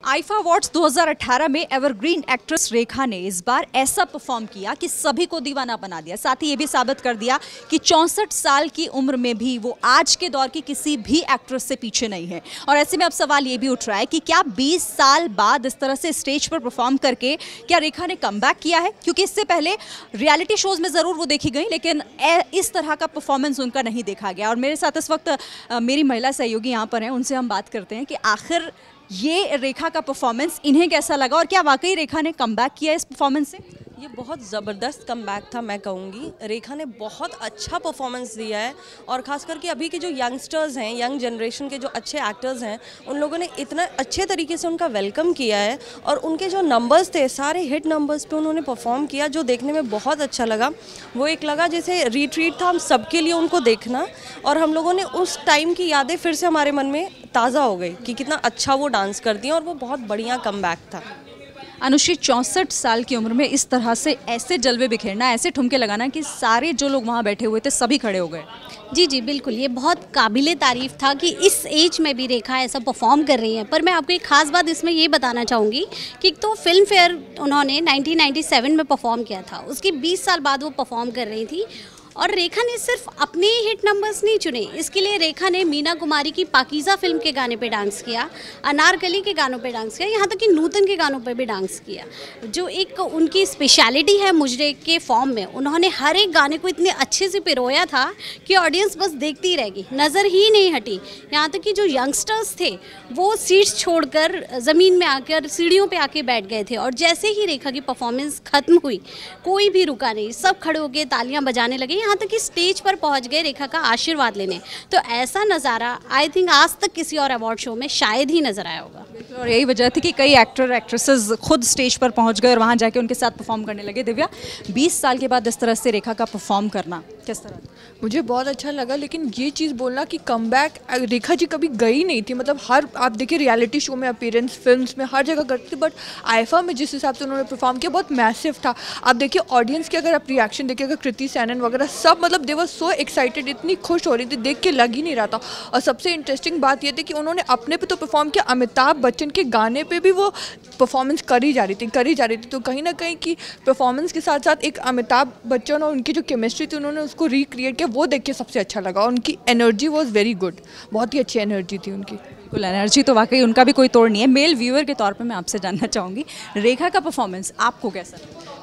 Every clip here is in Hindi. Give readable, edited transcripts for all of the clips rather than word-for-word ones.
आईफा अवार्ड्स 2018 में एवरग्रीन एक्ट्रेस रेखा ने इस बार ऐसा परफॉर्म किया कि सभी को दीवाना बना दिया। साथ ही ये भी साबित कर दिया कि 64 साल की उम्र में भी वो आज के दौर की किसी भी एक्ट्रेस से पीछे नहीं है। और ऐसे में अब सवाल ये भी उठ रहा है कि क्या 20 साल बाद इस तरह से स्टेज पर परफॉर्म करके क्या रेखा ने कमबैक किया है? क्योंकि इससे पहले रियलिटी शोज में ज़रूर वो देखी गई, लेकिन इस तरह का परफॉर्मेंस उनका नहीं देखा गया। और मेरे साथ इस वक्त मेरी महिला सहयोगी यहाँ पर हैं, उनसे हम बात करते हैं कि आखिर ये रेखा का परफॉर्मेंस इन्हें कैसा लगा और क्या वाकई रेखा ने कमबैक किया इस परफॉर्मेंस से? ये बहुत ज़बरदस्त कमबैक था, मैं कहूँगी। रेखा ने बहुत अच्छा परफॉर्मेंस दिया है और ख़ास करके अभी के जो यंगस्टर्स हैं, यंग जनरेशन के जो अच्छे एक्टर्स हैं, उन लोगों ने इतना अच्छे तरीके से उनका वेलकम किया है और उनके जो नंबर्स थे, सारे हिट नंबर्स पे उन्होंने परफॉर्म किया, जो देखने में बहुत अच्छा लगा। वो एक लगा जैसे रिट्रीट था हम सबके लिए उनको देखना, और हम लोगों ने उस टाइम की यादें फिर से हमारे मन में ताज़ा हो गई कि कितना अच्छा वो डांस करती हैं, और वो बहुत बढ़िया कमबैक था। अनुश्री, 64 साल की उम्र में इस तरह से ऐसे जलवे बिखेरना, ऐसे ठुमके लगाना कि सारे जो लोग वहाँ बैठे हुए थे सभी खड़े हो गए। जी जी बिल्कुल, ये बहुत काबिले तारीफ़ था कि इस एज में भी रेखा ऐसा परफॉर्म कर रही हैं। पर मैं आपको एक ख़ास बात इसमें ये बताना चाहूँगी कि एक तो फिल्म फेयर उन्होंने 1997 में परफॉर्म किया था, उसके 20 साल बाद वो परफॉर्म कर रही थी। और रेखा ने सिर्फ अपने हिट नंबर्स नहीं चुने, इसके लिए रेखा ने मीना कुमारी की पाकीज़ा फिल्म के गाने पे डांस किया, अनारकली के गानों पे डांस किया, यहाँ तक कि नूतन के गानों पे भी डांस किया। जो एक उनकी स्पेशलिटी है मुजरे के फॉर्म में, उन्होंने हर एक गाने को इतने अच्छे से पिरोया था कि ऑडियंस बस देखती रहेगी, नज़र ही नहीं हटी। यहाँ तक कि जो यंगस्टर्स थे वो सीट्स छोड़कर ज़मीन में आकर सीढ़ियों पर आके बैठ गए थे। और जैसे ही रेखा की परफॉर्मेंस ख़त्म हुई, कोई भी रुका नहीं, सब खड़े होकर तालियाँ बजाने लगे, यहाँ तक कि स्टेज पर पहुंच गए रेखा का आशीर्वाद लेने। तो ऐसा नज़ारा आई थिंक आज तक किसी और अवार्ड शो में शायद ही नज़र आया होगा। और यही वजह थी कि कई एक्टर एक्ट्रेसेस खुद स्टेज पर पहुंच गए और वहां जाके उनके साथ परफॉर्म करने लगे। दिव्या, 20 साल के बाद इस तरह से रेखा का परफॉर्म करना किस तरह? मुझे बहुत अच्छा लगा, लेकिन ये चीज़ बोलना कि कमबैक रेखा जी कभी गई नहीं थी। मतलब हर आप देखिए रियलिटी शो में अपीयरेंस, फिल्म्स में, हर जगह करती थी, बट आईफा में जिस हिसाब से उन्होंने परफॉर्म किया बहुत मैसिव था। आप देखिए ऑडियंस की अगर आप रिएक्शन देखिएगा, कृति सैनन वगैरह सब मतलब दे वर सो एक्साइटेड, इतनी खुश हो रही थी, देख के लग ही नहीं रहा था। और सबसे इंटरेस्टिंग बात ये थी कि उन्होंने अपने पे तो परफॉर्म किया, अमिताभ बच्चन के गाने पे भी वो परफॉर्मेंस करी जा रही थी। तो कहीं ना कहीं की परफॉर्मेंस के साथ साथ एक अमिताभ बच्चन और उनकी जो केमिस्ट्री थी उन्होंने उसको रिक्रिएट किया, वो देख के सबसे अच्छा लगा। और उनकी एनर्जी वॉज वेरी गुड, बहुत ही अच्छी एनर्जी थी उनकी। बिल्कुल, एनर्जी तो वाकई उनका भी कोई तोड़ नहीं है। मेल व्यूअर के तौर पे मैं आपसे जानना चाहूँगी, रेखा का परफॉर्मेंस आपको कैसा?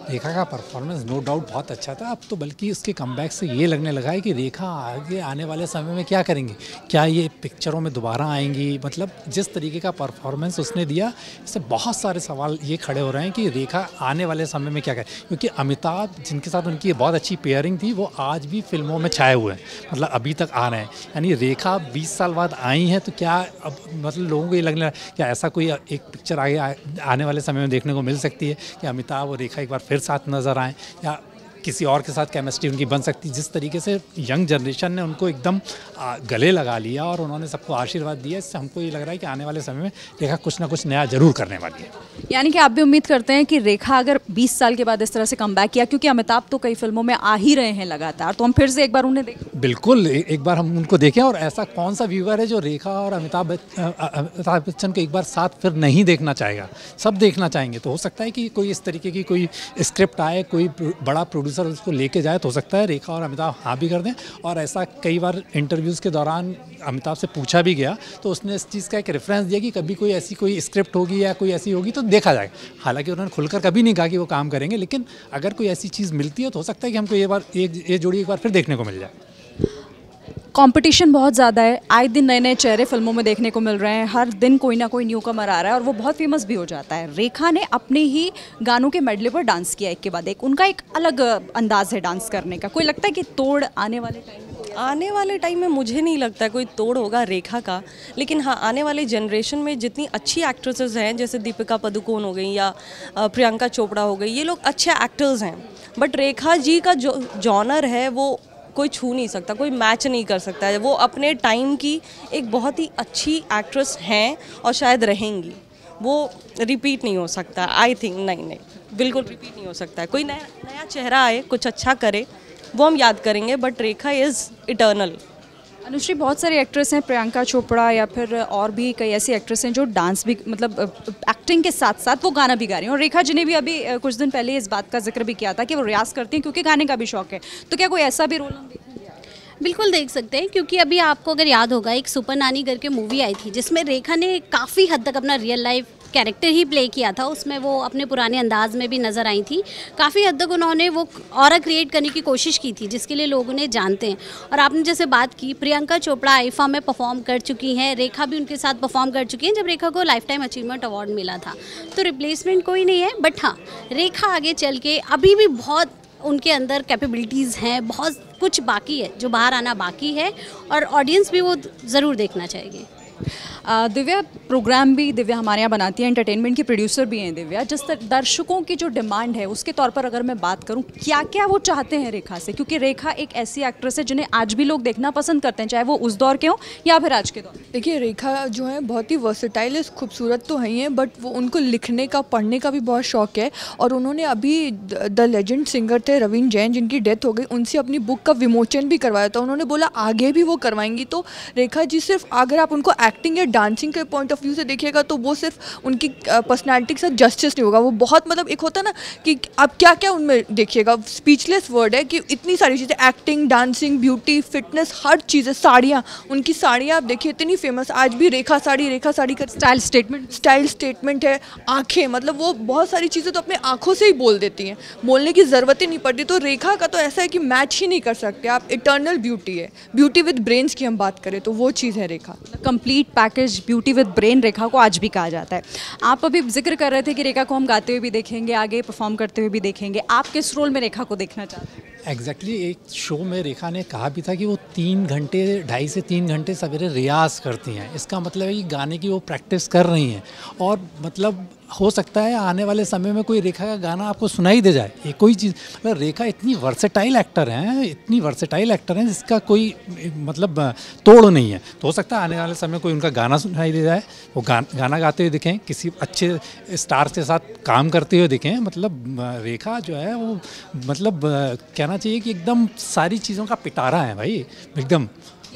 रेखा का परफॉर्मेंस नो डाउट बहुत अच्छा था। अब तो बल्कि उसके कमबैक से ये लगने लगा है कि रेखा आगे आने वाले समय में क्या करेंगी, क्या ये पिक्चरों में दोबारा आएंगी? मतलब जिस तरीके का परफॉर्मेंस उसने दिया, इससे बहुत सारे सवाल ये खड़े हो रहे हैं कि रेखा आने वाले समय में क्या करें, क्योंकि अमिताभ जिनके साथ उनकी बहुत अच्छी पेयरिंग थी वो आज भी फिल्मों में छाए हुए हैं, मतलब अभी तक आ रहे हैं। यानी रेखा 20 साल बाद आई हैं, तो क्या अब मतलब लोगों को ये लगने लगा क्या ऐसा कोई एक पिक्चर आगे आने वाले समय में देखने को मिल सकती है कि अमिताभ और रेखा एक बार फिर साथ नजर आए, या किसी और के साथ केमिस्ट्री उनकी बन सकती? जिस तरीके से यंग जनरेशन ने उनको एकदम गले लगा लिया और उन्होंने सबको आशीर्वाद दिया, इससे हमको ये लग रहा है कि आने वाले समय में रेखा कुछ ना कुछ नया जरूर करने वाली है। यानी कि आप भी उम्मीद करते हैं कि रेखा अगर 20 साल के बाद इस तरह से कमबैक किया, क्योंकि अमिताभ तो कई फिल्मों में आ ही रहे हैं लगातार, तो हम फिर से एक बार उन्हें देखें? बिल्कुल, एक बार हम उनको देखें। और ऐसा कौन सा व्यूअर है जो रेखा और अमिताभ बच्चन को एक बार साथ फिर नहीं देखना चाहेगा? सब देखना चाहेंगे। तो हो सकता है कि कोई इस तरीके की कोई स्क्रिप्ट आए, कोई बड़ा प्रोड्यूसर उसको लेके जाए, तो हो सकता है रेखा और अमिताभ हाँ भी कर दें। और ऐसा कई बार इंटरव्यूज़ के दौरान अमिताभ से पूछा भी गया, तो उसने इस चीज़ का एक रेफरेंस दिया कि कभी कोई ऐसी कोई स्क्रिप्ट होगी या कोई ऐसी होगी तो देखा जाएगा। हालांकि उन्होंने खुलकर कभी नहीं कहा कि वो काम करेंगे, लेकिन अगर कोई ऐसी चीज़ मिलती है तो हो सकता है कि हमको ये जोड़ी एक बार फिर देखने को मिल जाए। कंपटीशन बहुत ज़्यादा है, आए दिन नए नए चेहरे फिल्मों में देखने को मिल रहे हैं, हर दिन कोई ना कोई न्यू कमर आ रहा है और वो बहुत फेमस भी हो जाता है। रेखा ने अपने ही गानों के मेडले पर डांस किया एक के बाद एक, उनका एक अलग अंदाज है डांस करने का। कोई लगता है कि तोड़ आने वाले टाइम में? आने वाले टाइम में मुझे नहीं लगता है कोई तोड़ होगा रेखा का, लेकिन हाँ आने वाले जनरेशन में जितनी अच्छी एक्ट्रेसेस हैं, जैसे दीपिका पादुकोण हो गई या प्रियंका चोपड़ा हो गई, ये लोग अच्छे एक्टर्स हैं, बट रेखा जी का जो जॉनर है वो कोई छू नहीं सकता, कोई मैच नहीं कर सकता है। वो अपने टाइम की एक बहुत ही अच्छी एक्ट्रेस हैं और शायद रहेंगी। वो रिपीट नहीं हो सकता, आई थिंक। नहीं, बिल्कुल रिपीट नहीं हो सकता है। कोई नया चेहरा आए, कुछ अच्छा करे, वो हम याद करेंगे, but Rekha is eternal. Anushree, बहुत सारे एक्ट्रेस हैं, प्रियंका चोपड़ा या फिर और भी कई ऐसी एक्ट्रेस हैं जो डांस भी मतलब एक्टिंग के साथ साथ वो गाना भी गा रही हैं, और रेखा जी ने भी अभी कुछ दिन पहले इस बात का जिक्र भी किया था कि वो रियाज़ करती हैं क्योंकि गाने का भी शौक है। तो क्या कोई ऐसा भी रोल हम देखेंगे? बिल्कुल देख सकते हैं, क्योंकि अभी आपको अगर याद होगा एक सुपर नानी करके मूवी आई थी जिसमें रेखा ने काफ़ी हद तक अपना रियल लाइफ कैरेक्टर ही प्ले किया था। उसमें वो अपने पुराने अंदाज में भी नज़र आई थी। काफ़ी हद तक उन्होंने वो ऑरा क्रिएट करने की कोशिश की थी जिसके लिए लोग उन्हें जानते हैं। और आपने जैसे बात की, प्रियंका चोपड़ा आईफा में परफॉर्म कर चुकी हैं, रेखा भी उनके साथ परफॉर्म कर चुकी हैं जब रेखा को लाइफ टाइम अचीवमेंट अवार्ड मिला था। तो रिप्लेसमेंट कोई नहीं है, बट हाँ, रेखा आगे चल के अभी भी बहुत उनके अंदर कैपेबिलिटीज़ हैं, बहुत कुछ बाकी है जो बाहर आना बाकी है, और ऑडियंस भी वो ज़रूर देखना चाहेगी। दिव्या, प्रोग्राम भी दिव्या हमारे यहाँ बनाती है, एंटरटेनमेंट की प्रोड्यूसर भी हैं दिव्या। जिस दर्शकों की जो डिमांड है उसके तौर पर अगर मैं बात करूँ, क्या क्या वो चाहते हैं रेखा से, क्योंकि रेखा एक ऐसी एक्ट्रेस है जिन्हें आज भी लोग देखना पसंद करते हैं, चाहे वो उस दौर के हों या फिर आज के दौर। देखिए, रेखा जो है बहुत ही वर्सेटाइल है, खूबसूरत तो है ही है, बट वो उनको लिखने का, पढ़ने का भी बहुत शौक है। और उन्होंने अभी द लेजेंड सिंगर थे रवीन जैन, जिनकी डेथ हो गई, उनसे अपनी बुक का विमोचन भी करवाया था। उन्होंने बोला आगे भी वो करवाएंगी। तो रेखा जी सिर्फ अगर आप उनको एक्टिंग या डांसिंग के पॉइंट ऑफ व्यू से देखिएगा तो वो सिर्फ उनकी पर्सनालिटी के साथ जस्टिस नहीं होगा। वो बहुत मतलब एक होता है ना कि आप क्या क्या उनमें देखिएगा, स्पीचलेस वर्ड है कि इतनी सारी चीज़ें, एक्टिंग, डांसिंग, ब्यूटी, फिटनेस, हर चीज़ें, साड़ियाँ, उनकी साड़ियाँ आप देखिए इतनी फेमस, आज भी रेखा साड़ी कर स्टाइल स्टेटमेंट है। आँखें, मतलब वो बहुत सारी चीज़ें तो अपने आँखों से ही बोल देती हैं, बोलने की ज़रूरत ही नहीं पड़ती। तो रेखा का तो ऐसा है कि मैच ही नहीं कर सकते आप, इटर्नल ब्यूटी है। ब्यूटी विद ब्रेन्स की हम बात करें तो वो चीज़ है Rekha. Complete package beauty with brain Rekha को आज भी कहा जाता है। आप अभी जिक्र कर रहे थे कि रेखा को हम गाते हुए भी देखेंगे, आगे परफॉर्म करते हुए भी देखेंगे। आप किस रोल में रेखा को देखना चाहते हैं? एग्जैक्टली एक शो में रेखा ने कहा भी था कि वो 3 घंटे, 2.5 से 3 घंटे सवेरे रियाज़ करती हैं। इसका मतलब है कि गाने की वो प्रैक्टिस कर रही हैं, और मतलब हो सकता है आने वाले समय में कोई रेखा का गाना आपको सुनाई दे जाए। ये कोई चीज़, मतलब रेखा इतनी वर्सेटाइल एक्टर हैं जिसका कोई मतलब तोड़ नहीं है। तो हो सकता है आने वाले समय कोई उनका गाना सुनाई दे जाए, वो गाना गाते हुए दिखें, किसी अच्छे स्टार के साथ काम करते हुए दिखें। मतलब रेखा जो है वो मतलब कहना चाहिए कि एकदम सारी चीज़ों का पिटारा है भाई, एकदम।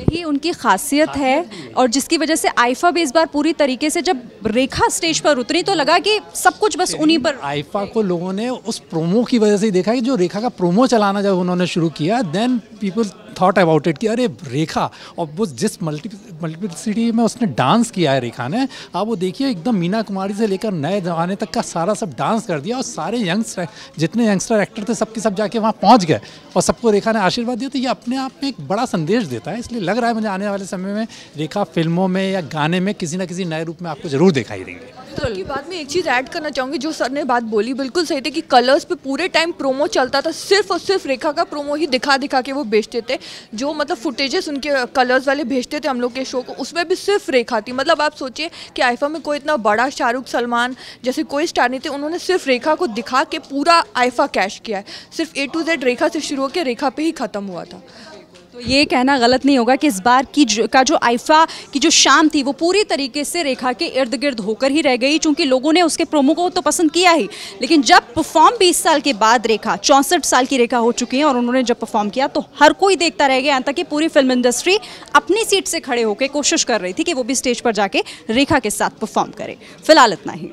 यही उनकी खासियत है, और जिसकी वजह से आईफा भी इस बार पूरी तरीके से, जब रेखा स्टेज पर उतरी तो लगा कि सब कुछ बस उन्हीं पर। आईफा को लोगों ने उस प्रोमो की वजह से ही देखा कि जो रेखा का प्रोमो चलाना जब उन्होंने शुरू किया, then people thought about it कि अरे रेखा, और वो जिस मल्टीप्लिसिटी में उसने डांस किया है रेखा ने, आप वो देखिए एकदम मीना कुमारी से लेकर नए जमाने तक का सारा सब डांस कर दिया, और सारे यंगस्टर, जितने यंगस्टर एक्टर थे सबके सब जाके वहाँ पहुँच गए और सबको रेखा ने आशीर्वाद दिया। तो ये अपने आप में एक बड़ा संदेश देता है। इसलिए लग रहा है मुझे आने वाले समय में रेखा फिल्मों में या गाने में किसी न किसी नए रूप में आपको जरूर दिखाई देंगे। तो की बात में एक चीज़ ऐड करना चाहूँगी, जो सर ने बात बोली बिल्कुल सही थी कि कलर्स पे पूरे टाइम प्रोमो चलता था, सिर्फ और सिर्फ रेखा का प्रोमो ही दिखा दिखा के वो बेचते थे। जो मतलब फुटेजेस उनके कलर्स वाले भेजते थे हम लोग के शो को, उसमें भी सिर्फ रेखा थी। मतलब आप सोचिए कि आईफा में कोई इतना बड़ा शाहरुख, सलमान जैसे कोई स्टार नहीं थे, उन्होंने सिर्फ रेखा को दिखा के पूरा आईफा कैश किया है। सिर्फ A to Z रेखा से शुरू होकर रेखा पे ही ख़त्म हुआ था। तो ये कहना गलत नहीं होगा कि इस बार की जो आईफा की जो शाम थी वो पूरी तरीके से रेखा के इर्द गिर्द होकर ही रह गई, चूंकि लोगों ने उसके प्रोमो को तो पसंद किया ही, लेकिन जब परफॉर्म 20 साल के बाद रेखा, 64 साल की रेखा हो चुकी है, और उन्होंने जब परफॉर्म किया तो हर कोई देखता रह गया, यहाँ तक कि पूरी फिल्म इंडस्ट्री अपनी सीट से खड़े होकर कोशिश कर रही थी कि वो भी स्टेज पर जाके रेखा के साथ परफॉर्म करे। फिलहाल इतना ही।